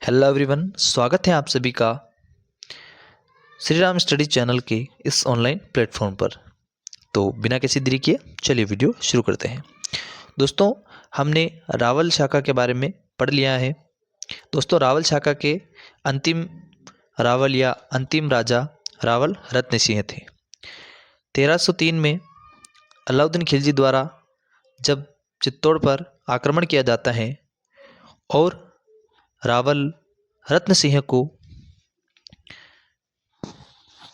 Hello everyone, स्वागत है आप सभी का श्री राम स्टडी चैनल के इस ऑनलाइन प्लेटफॉर्म पर। तो बिना किसी देरी किए चलिए वीडियो शुरू करते हैं। दोस्तों, हमने रावल शाखा के बारे में पढ़ लिया है। दोस्तों, रावल शाखा के अंतिम रावल या अंतिम राजा रावल रत्न सिंह थे। 1303 में अलाउद्दीन खिलजी द्वारा जब चित्तौड़ पर आक्रमण किया जाता है और रावल रत्न सिंह को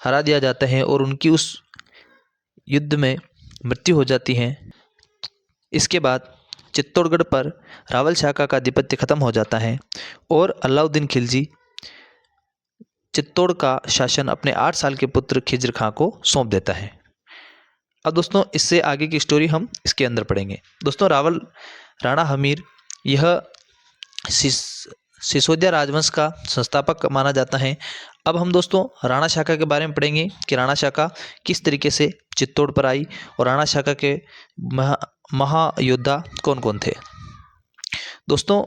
हरा दिया जाता है और उनकी उस युद्ध में मृत्यु हो जाती है। इसके बाद चित्तौड़गढ़ पर रावल शाखा का आधिपत्य खत्म हो जाता है और अलाउद्दीन खिलजी चित्तौड़ का शासन अपने 8 साल के पुत्र खिज्र खां को सौंप देता है। अब दोस्तों, इससे आगे की स्टोरी हम इसके अंदर पढ़ेंगे। दोस्तों, रावल राणा हमीर यह सिसोदिया राजवंश का संस्थापक माना जाता है। अब हम दोस्तों राणा शाखा के बारे में पढ़ेंगे कि राणा शाखा किस तरीके से चित्तौड़ पर आई और राणा शाखा के महायोद्धा कौन कौन थे। दोस्तों,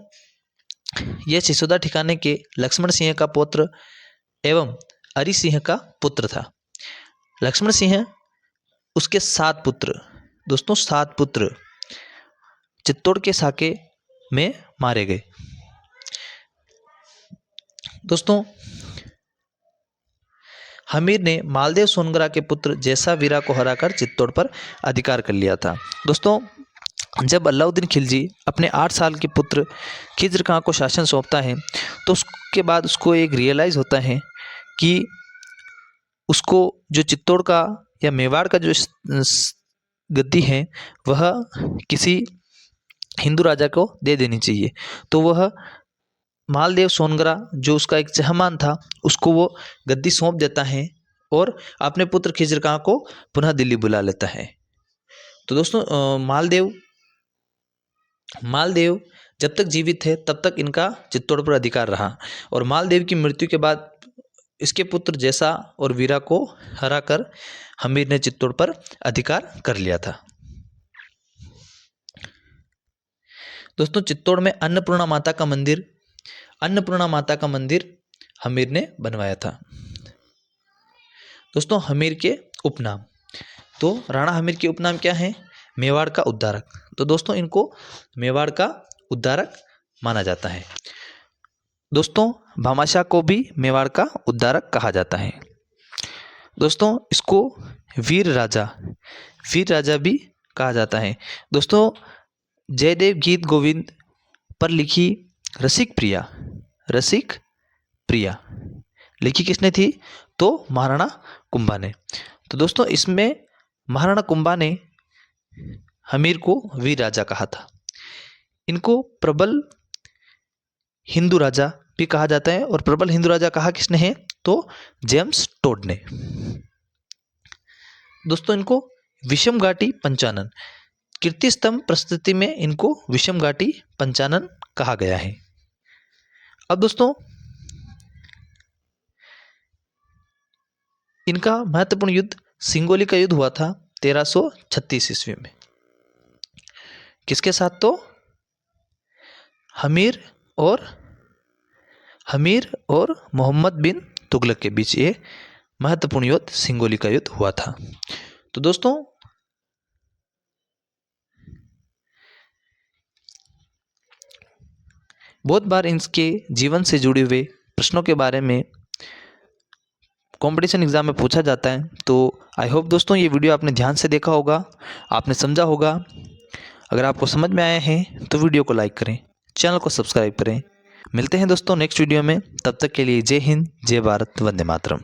यह सिसोदिया ठिकाने के लक्ष्मण सिंह का पौत्र एवं अरि सिंह का पुत्र था। लक्ष्मण सिंह उसके 7 पुत्र, दोस्तों 7 पुत्र चित्तौड़ के साके में मारे गए। दोस्तों, हमीर ने मालदेव सोनगरा के पुत्र जैसा वीरा को हराकर चित्तौड़ पर अधिकार कर लिया था। दोस्तों, जब अलाउद्दीन खिलजी अपने 8 साल के पुत्र खिज्र खां को शासन सौंपता है तो उसके बाद उसको एक रियलाइज़ होता है कि उसको जो चित्तौड़ का या मेवाड़ का जो गद्दी है वह किसी हिंदू राजा को दे देनी चाहिए। तो वह मालदेव सोनगरा जो उसका एक चहमान था उसको वो गद्दी सौंप देता है और अपने पुत्र खिज्र खां को पुनः दिल्ली बुला लेता है। तो दोस्तों, मालदेव जब तक जीवित थे तब तक इनका चित्तौड़ पर अधिकार रहा और मालदेव की मृत्यु के बाद इसके पुत्र जैसा और वीरा को हराकर हमीर ने चित्तौड़ पर अधिकार कर लिया था। दोस्तों, चित्तौड़ में अन्नपूर्णा माता का मंदिर हमीर ने बनवाया था। दोस्तों, हमीर के उपनाम, तो राणा हमीर के उपनाम क्या है? मेवाड़ का उद्धारक। तो दोस्तों, इनको मेवाड़ का उद्धारक माना जाता है। दोस्तों, भामाशाह को भी मेवाड़ का उद्धारक कहा जाता है। दोस्तों, इसको वीर राजा भी कहा जाता है। दोस्तों, जयदेव गीत गोविंद पर लिखी रसिक प्रिया लिखी किसने थी? तो महाराणा कुंभा ने। तो दोस्तों, इसमें महाराणा कुंभा ने हमीर को वीर राजा कहा था। इनको प्रबल हिंदू राजा भी कहा जाता है और प्रबल हिंदू राजा कहा किसने है? तो जेम्स टोड ने। दोस्तों, इनको विषमघाटी पंचानन, कीर्ति स्तंभ प्रस्तुति में इनको विषमघाटी पंचानन कहा गया है। अब दोस्तों, इनका महत्वपूर्ण युद्ध सिंगोली का युद्ध हुआ था 1336 ईस्वी में। किसके साथ? तो हमीर और मोहम्मद बिन तुगलक के बीच ये महत्वपूर्ण युद्ध सिंगोली का युद्ध हुआ था। तो दोस्तों, बहुत बार इनके जीवन से जुड़े हुए प्रश्नों के बारे में कंपटीशन एग्जाम में पूछा जाता है। तो आई होप दोस्तों ये वीडियो आपने ध्यान से देखा होगा, आपने समझा होगा। अगर आपको समझ में आया है तो वीडियो को लाइक करें, चैनल को सब्सक्राइब करें। मिलते हैं दोस्तों नेक्स्ट वीडियो में, तब तक के लिए जय हिंद, जय भारत, वंदे मातरम।